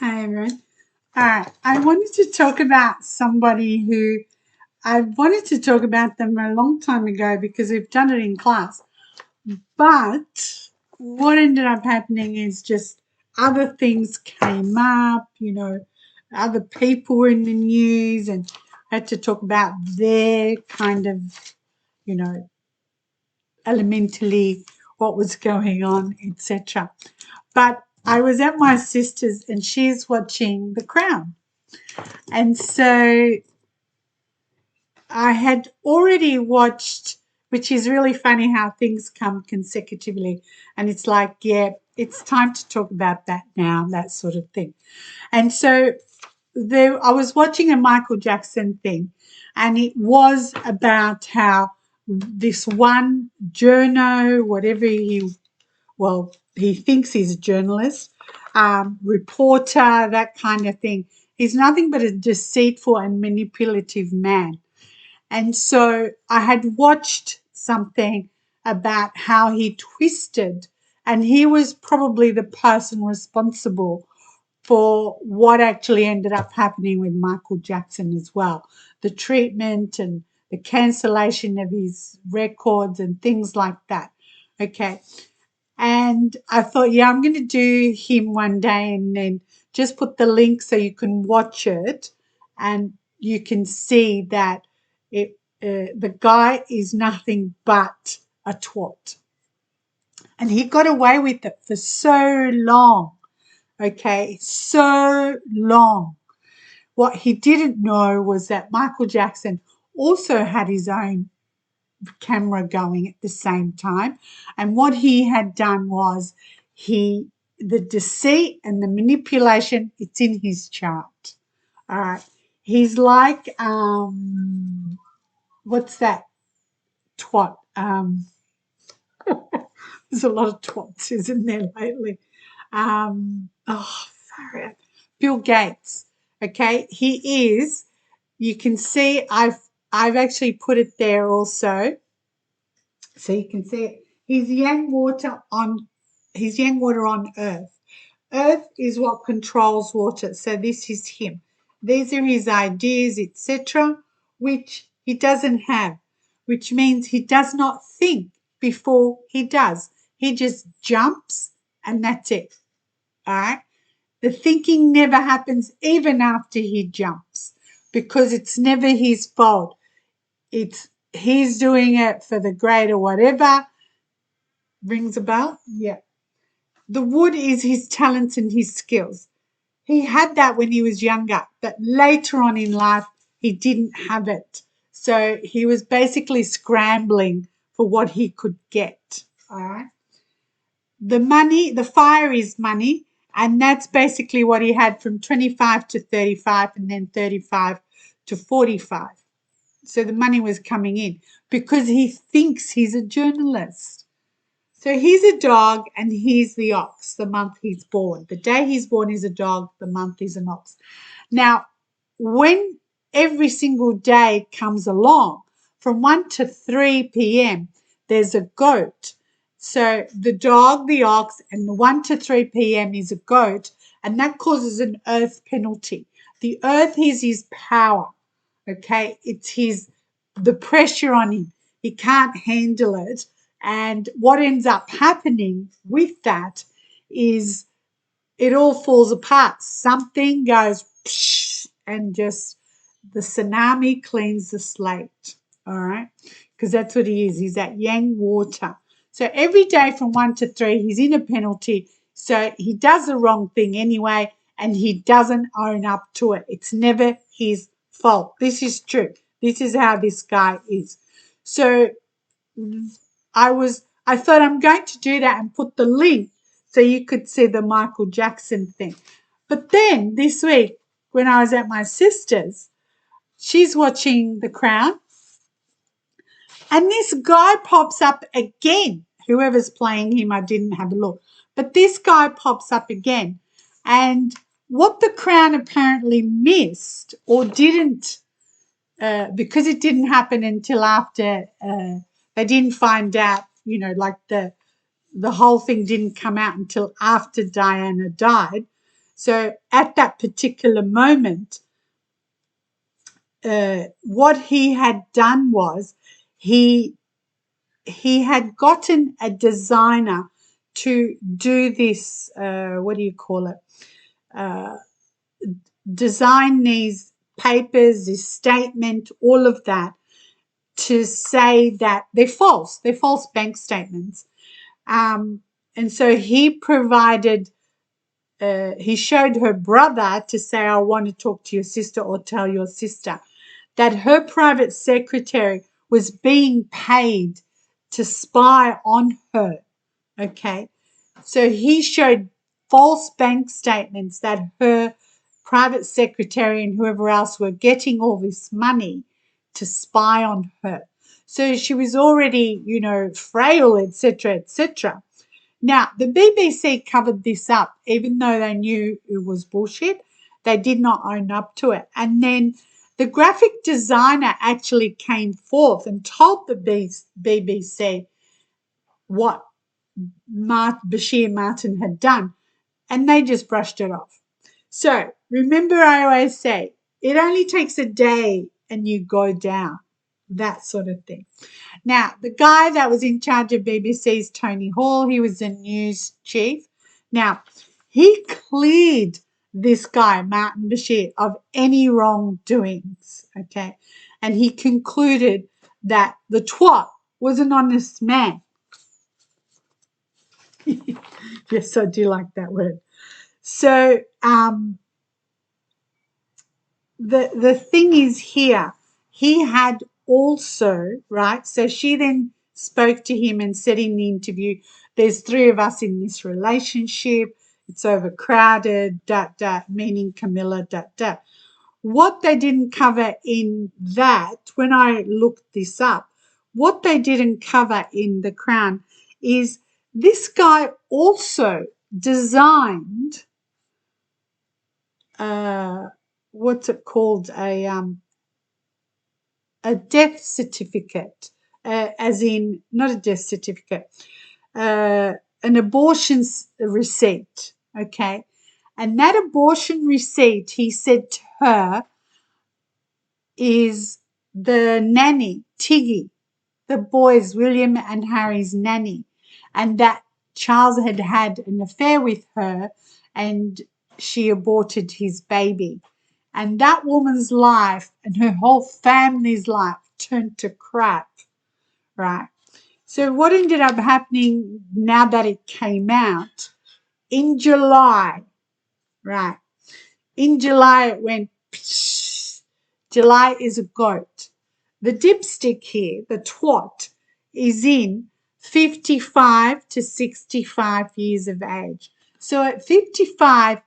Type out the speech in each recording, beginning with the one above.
Hi, everyone. All right. I wanted to talk about somebody who I wanted to talk about them a long time ago because we've done it in class. But what ended up happening is just other things came up, other people were in the news, and I had to talk about their kind of, you know, elementally what was going on, etc. But I was at my sister's and she's watching The Crown. And so I had already watched, which is really funny how things come consecutively. And it's like, yeah, it's time to talk about that now, that sort of thing. And so I was watching a Michael Jackson thing, and it was about how this one journo, whatever he thinks he's a journalist, reporter, that kind of thing. He's nothing but a deceitful and manipulative man. And so I had watched something about how he twisted, and he was probably the person responsible for what actually ended up happening with Michael Jackson as well. The treatment and the cancellation of his records and things like that. Okay. And I thought, yeah, I'm going to do him one day and then just put the link so you can watch it and you can see that the guy is nothing but a twat. And he got away with it for so long, okay, so long. What he didn't know was that Michael Jackson also had his own camera going at the same time. And what he had done was the deceit and the manipulation, it's in his chart. All right. He's like, what's that twat? There's a lot of twats, isn't there, lately? Sorry. Bill Gates. Okay. He is, you can see I've actually put it there also. So you can see it. He's yang water on Earth. Earth is what controls water. So this is him. These are his ideas, etc., which he doesn't have, which means he does not think before he does. He just jumps and that's it. All right. The thinking never happens even after he jumps because it's never his fault. He's doing it for the greater whatever. Rings a bell? Yeah. The wood is his talents and his skills. He had that when he was younger, but later on in life, he didn't have it. So he was basically scrambling for what he could get. All right. The fire is money, and that's basically what he had from 25 to 35 and then 35 to 45. So the money was coming in because he thinks he's a journalist. So he's a dog and he's the ox the month he's born. The day he's born is a dog, the month is an ox. Now, when every single day comes along, from 1 to 3 p.m., there's a goat. So the dog, the ox, and the 1 to 3 p.m. is a goat, and that causes an earth penalty. The earth is his power, okay? It's the pressure on him. He can't handle it. And what ends up happening with that is it all falls apart. Something goes psh, and just the tsunami cleans the slate. All right. Because that's what he is. He's that yang water. So every day from 1 to 3, he's in a penalty. So he does the wrong thing anyway, and he doesn't own up to it. It's never his fault. This is true. This is how this guy is. So I thought I'm going to do that and put the link so you could see the Michael Jackson thing. But then this week, when I was at my sister's, she's watching The Crown, and this guy pops up again. Whoever's playing him, I didn't have a look. But this guy pops up again. And what The Crown apparently missed or didn't, because it didn't happen until after they didn't find out, like the whole thing didn't come out until after Dianna died. So at that particular moment, what he had done was he had gotten a designer to do this, what do you call it, design these papers, this statement, all of that, to say that they're false bank statements. And so he provided, he showed her brother to say, I want to talk to your sister or tell your sister that her private secretary was being paid to spy on her. Okay. So he showed false bank statements that her private secretary and whoever else were getting all this money to spy on her. So she was already, frail, etc., etc. Now, the BBC covered this up, even though they knew it was bullshit. They did not own up to it. And then the graphic designer actually came forth and told the BBC what Bashir Martin had done, and they just brushed it off. So remember, I always say, it only takes a day and you go down, that sort of thing. Now, the guy that was in charge of BBC's Tony Hall, he was the news chief. Now, he cleared this guy, Martin Bashir, of any wrongdoings, okay? And he concluded that the twat was an honest man. Yes, I do like that word. So the thing is here, he had also, right? So she then spoke to him and said in the interview, there's three of us in this relationship. It's overcrowded, meaning Camilla, What they didn't cover in that, when I looked this up, what they didn't cover in The Crown is this guy also designed, what's it called, a death certificate, as in, not a death certificate, an abortion receipt, okay? And that abortion receipt, he said to her, is the nanny, Tiggy, the boys, William and Harry's nanny, and that Charles had had an affair with her and she aborted his baby. And that woman's life and her whole family's life turned to crap, right? So what ended up happening now that it came out, in July, right? In July it went, psh, July is a goat. The dipstick here, the twat, is in 55 to 65 years of age. So at 55,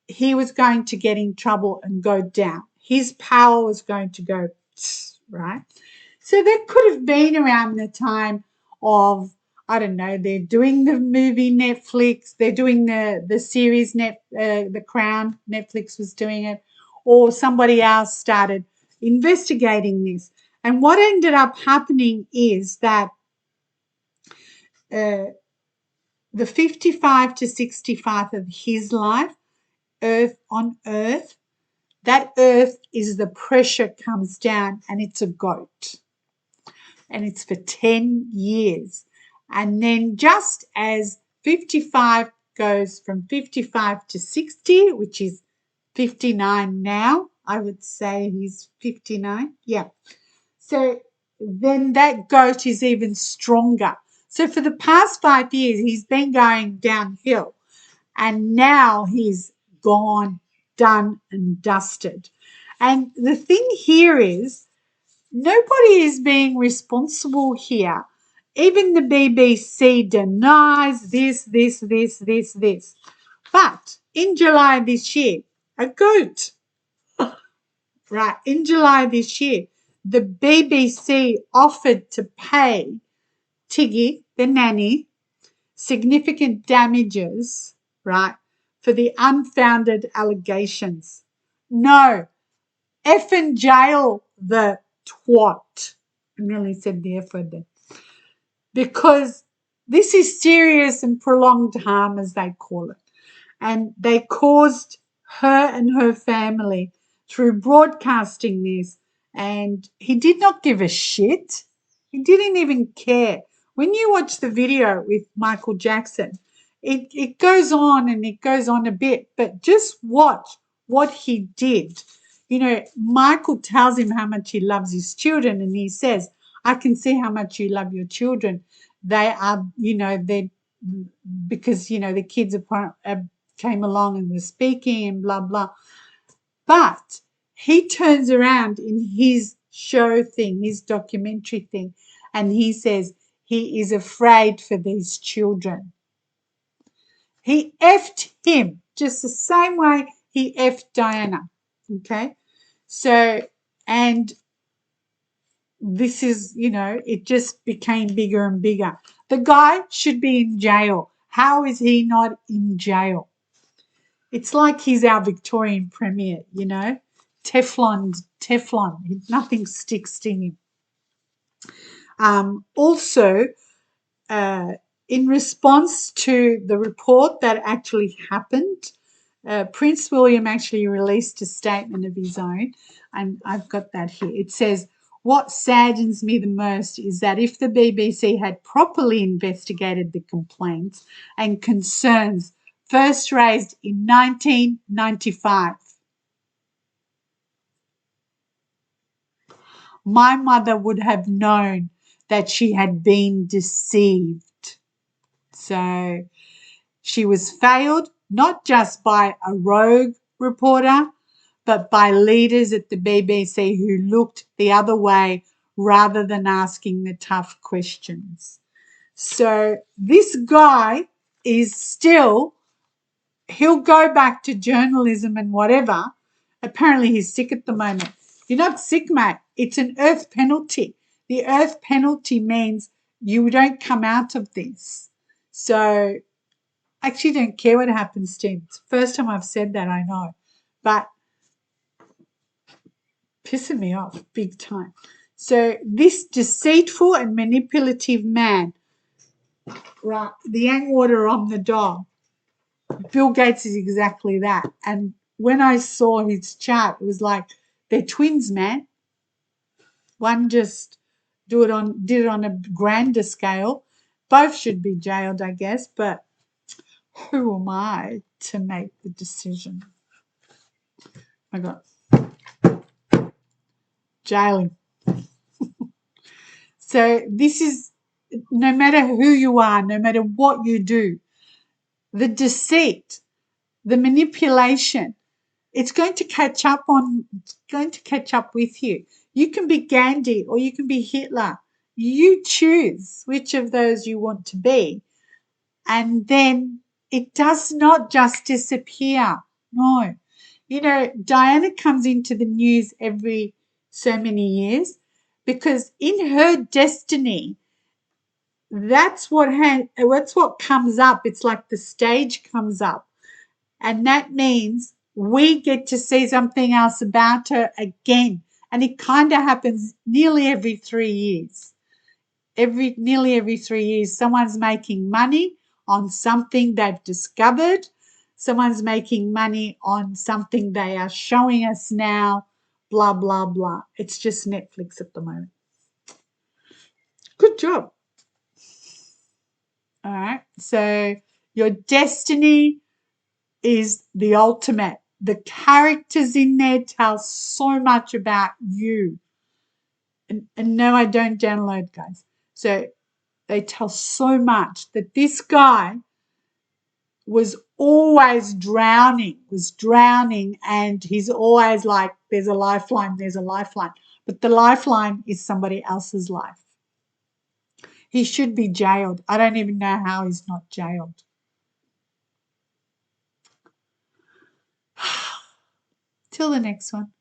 he was going to get in trouble and go down. His power was going to go, right? So that could have been around the time of, I don't know, they're doing the movie Netflix, they're doing the series The Crown, Netflix was doing it, or somebody else started investigating this. And what ended up happening is that the 55 to 65 of his life, on Earth, that Earth is the pressure comes down and it's a goat. And it's for 10 years. And then just as 55 goes from 55 to 60, which is 59 now, I would say he's 59. Yeah. So then that goat is even stronger. So for the past 5 years, he's been going downhill. And now he's gone, done and dusted. And the thing here is, nobody is being responsible here. Even the BBC denies this. But in July this year, a goat, right, in July this year, the BBC offered to pay Tiggy, the nanny, significant damages, right, for the unfounded allegations. No, effing jail the twat. I nearly said the F word there. Because this is serious and prolonged harm, as they call it. And they caused her and her family through broadcasting this. And he did not give a shit. He didn't even care. When you watch the video with Michael Jackson, it goes on and it goes on a bit, but just watch what he did. You know, Michael tells him how much he loves his children, and he says, I can see how much you love your children. They are, you know, they because, you know, the kids came along and were speaking and blah, blah. But he turns around in his show thing, his documentary thing, and he says he is afraid for these children. He effed him just the same way he effed Dianna. Okay? So, and this is, you know, it just became bigger and bigger. The guy should be in jail. How is he not in jail? It's like he's our Victorian Premier, you know, Teflon, nothing sticks to him. Also, in response to the report that actually happened, Prince William actually released a statement of his own, and I've got that here. It says, what saddens me the most is that if the BBC had properly investigated the complaints and concerns first raised in 1995, my mother would have known that she had been deceived. So she was failed not just by a rogue reporter, but by leaders at the BBC who looked the other way rather than asking the tough questions. So this guy is still, he'll go back to journalism and whatever. Apparently he's sick at the moment. You're not sick, mate. It's an earth penalty. The earth penalty means you don't come out of this. So I actually don't care what happens to him. It's the first time I've said that, I know. But pissing me off big time. So this deceitful and manipulative man, right, the yang water on the dog, Bill Gates is exactly that. And when I saw his chart, it was like, they're twins, man. One just did it on a grander scale. Both should be jailed, I guess, but who am I to make the decision? I got jailing. So this is, no matter who you are, no matter what you do, the deceit, the manipulation, it's going to catch up with you. You can be Gandhi or you can be Hitler. You choose which of those you want to be. And then it does not just disappear. No. You know, Dianna comes into the news every so many years because in her destiny, that's what comes up. It's like the stage comes up. And that means we get to see something else about her again. And it kind of happens nearly every 3 years. Nearly every 3 years, someone's making money on something they've discovered. Someone's making money on something they are showing us now, blah, blah, blah. It's just Netflix at the moment. Good job. All right. So your destiny is the ultimate. The characters in there tell so much about you. And no, I don't download, guys. So they tell so much that this guy was always drowning, and he's always like, there's a lifeline. But the lifeline is somebody else's life. He should be jailed. I don't even know how he's not jailed. Till the next one.